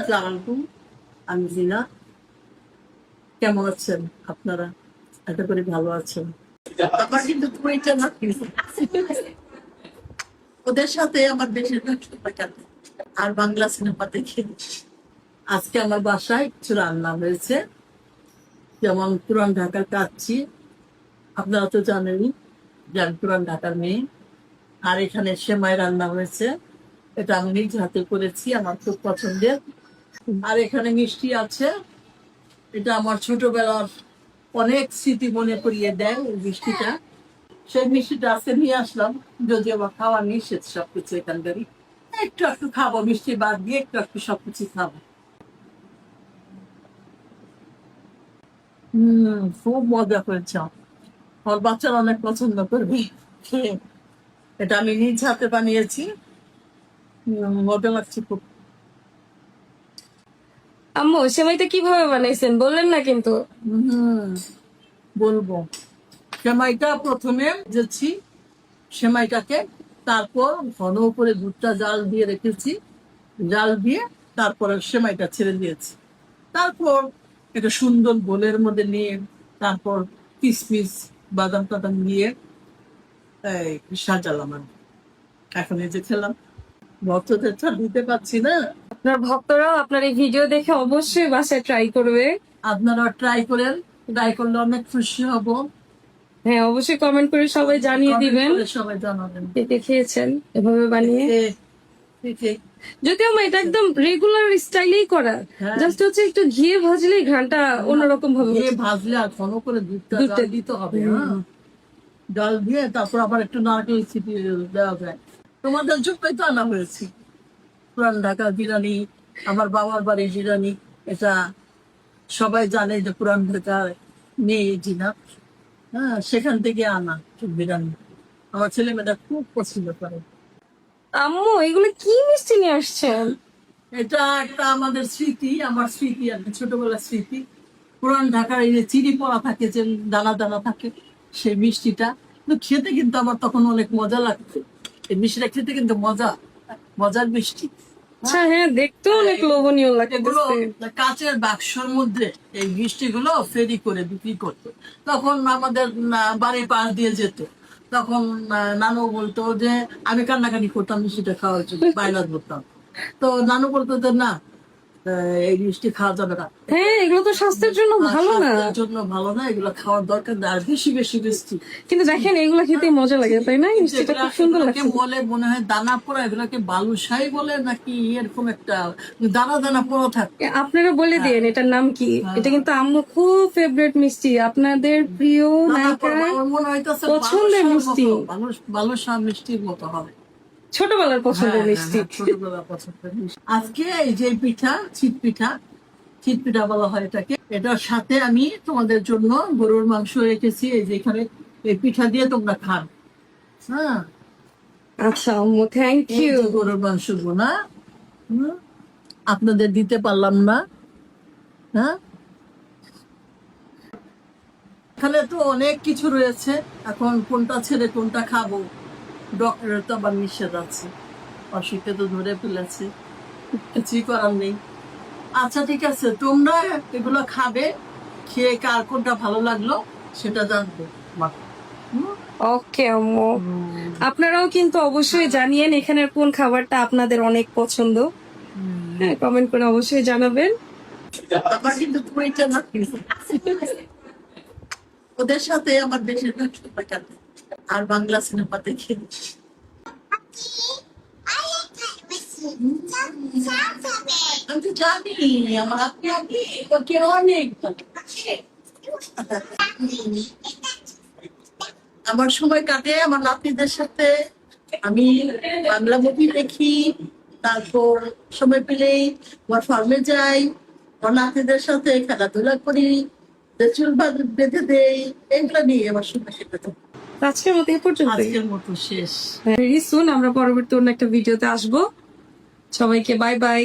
আসসালামু আলাইকুম, আমি জিনা। কেমন আছেন আপনারা? আশা করি ভালো আছেন। আমার কিন্তু বইটা না, ওদের সাথে আমার বেশিরভাগ সময় কাটে আর বাংলা সিনেমা দেখে। আজকে আমার বাসায় কিছু রান্না হয়েছে, যেমন পুরান ঢাকার কাচ্চি। আপনারা তো জানেনই যে আমি পুরান ঢাকার মেয়ে। আর এখানে সেমাই রান্না হয়েছে, এটা আমি নিজ হাতে করেছি, আমার খুব পছন্দের। আর এখানে মিষ্টি আছে, এটা আমার ছোটবেলার অনেক স্মৃতি মনে করিয়ে দেয় এই মিষ্টিটা। সেই মিষ্টিটা আজকে নিয়ে আসলাম, যদি আমার খাওয়া নিষেধ সবকিছু এখানকারই। একটু একটু খাবো, মিষ্টি বাদ দিয়ে একটু একটু সবকিছু খাবো। খুব মজা করেছে, আমার বাচ্চারা অনেক পছন্দ করবে। এটা আমি নিজ হাতে বানিয়েছি, মজা লাগছে খুব। আম্মু সেমাইটা কিভাবে বানাইছেন বললেন না কিন্তু। হম বলবো। সেমাইটা প্রথমে যেছি সেমাইটাকে, তারপর ঘন করে দুধটা জাল দিয়ে রেখেছি, জাল দিয়ে তারপরে সেমাইটা ছেড়ে দিয়েছি। তারপর একটা সুন্দর বোলের মধ্যে নিয়ে তারপর কিশমিশ বাদাম টাদাম নিয়ে সাজালাম। আমি এখন এই যে খেলাম, ভক্তদের তো দিতে পারছি না। আপনার ভক্তরাও আপনার এই ভিডিও দেখে অবশ্যই বাসায় ট্রাই করবে। আপনারা ট্রাই করেন, ট্রাই করলে অনেক খুশি হব। হ্যাঁ, অবশ্যই কমেন্ট করে সবাই জানিয়ে Comment দিবেন করে সবাই জানাবেন কে খেয়েছেন এভাবে বানিয়ে। যদিও এটা একদম রেগুলার স্টাইলেই করা, হ্যাঁ। জাস্ট হচ্ছে একটু ঘিয়ে ভাজলেই ঘ্রাণটা অন্যরকম ভাবে ঘিয়ে ভাজলে আর ঘন করে দুধটা জাল দিতে হবে। হ্যাঁ, জল দিয়ে তারপর আবার একটু নারকেল ছিটিয়ে দেওয়া যায়। তোমাদের জন্যই তো আনা হয়েছে পুরান ঢাকা বিরিয়ানি, আমার বাবার বাড়ির বিরিয়ানি। এটা সবাই জানে যে পুরান ঢাকার মেয়ে জিনা। হ্যাঁ, সেখান থেকে আনা বিরিয়ানি, আমার ছেলে মেয়েরা খুব পছন্দ করে। আম্মু এগুলো কি মিষ্টি নিয়ে আসছেন? এটা একটা আমাদের স্মৃতি, আমার স্মৃতি আর কি, ছোটবেলার স্মৃতি। পুরান ঢাকার এই যে চিনি পড়া থাকে, যে দানা দানা থাকে, সেই মিষ্টিটা কিন্তু খেতে কিন্তু আমার তখন অনেক মজা লাগতো। এই মিষ্টিটা খেতে কিন্তু মজার মিষ্টি। আচ্ছা, হ্যাঁ, দেখতেও অনেক লোভনীয় এগুলো লাগতেছে। কাচের বাক্সর মধ্যে এই মিষ্টিগুলো ফেরি করে বিক্রি করতো। তখন আমাদের বাড়ির পাশ দিয়ে যেত, তখন নানু বলতো যে আমি কান্নাকাটি করতাম মিষ্টিটা খাওয়ার জন্য, বায়না ধরতাম। তো নানু বলতো যে না, এই মিষ্টি খাওয়া যাবে না, হ্যাঁ, এগুলো তো স্বাস্থ্যের জন্য ভালো না। স্বাস্থ্যের জন্য ভালো না, এগুলো খাওয়ার দরকার না, আর বেশি বেশি মিষ্টি। কিন্তু দেখেন এগুলো খেতে মজা লাগে, তাই না? মিষ্টিটা খুব সুন্দর এগুলোকে লাগছে। বলে মনে হয় দানা পোড়া, এগুলোকে বালুশাহী বলে নাকি এরকম একটা দানা দানা পোড়া থাকে। আপনারা বলে দিন এটার নাম কি। এটা কিন্তু আম্মু খুব ফেভারিট মিষ্টি, আপনাদের প্রিয় নায়িকার আমার মনে হইতেছে পছন্দের মিষ্টি, বালুশাহ মিষ্টির মতো হবে। ছোটবেলার পছন্দের হ্যাঁ, মিষ্টি। হ্যাঁ, ছোটবেলার পছন্দের মিষ্টি। আজকে এই যে পিঠা, চিত পিঠা বলা হয় এটাকে, এটার সাথে আমি তোমাদের জন্য গরুর মাংস রেখেছি, এই যে এখানে এই পিঠা দিয়ে তোমরা খান। হ্যাঁ, আচ্ছা আম্মু, থ্যাংক এই ইউ। যে গরুর মাংস গুনা আপনাদের দিতে পারলাম না। হ্যাঁ, এখানে তো অনেক কিছু রয়েছে, এখন কোনটা ছেড়ে কোনটা খাবো, ডক্টরের তো আবার নিষেধ আছে, অসুখে তো ধরে ফেলেছে, কিছুই করার নেই। আচ্ছা ঠিক আছে, তোমরা এগুলো খাবে, খেয়ে কার কোনটা ভালো লাগলো সেটা জানবো। ওকে আম্মু, আপনারাও কিন্তু অবশ্যই জানিয়েন এখানের কোন খাবারটা আপনাদের অনেক পছন্দ। হ্যাঁ, কমেন্ট করে অবশ্যই জানাবেন। আমার কিন্তু বইটা না, ওদের সাথে আমার বেশিরভাগ সময় কাটে আর বাংলা সিনেমা দেখে। আমি তো জানি আমার আপনি ওকে অনেক আমার সময় কাটে আমার নাতনিদের সাথে। আমি বাংলা মুভি দেখি, তারপর সময় পেলেই আমার ফার্মে যাই, আমার নাতনিদের সাথে খেলাধুলা করি, চুল বেঁধে দেই, এগুলো নিয়ে আমার সময় কেটে যায়। আজকের মতো এই পর্যন্ত। আজকের মতো শেষ। ভেরি সুন আমরা পরবর্তী অন্য একটা ভিডিওতে আসবো। সবাইকে বাই বাই।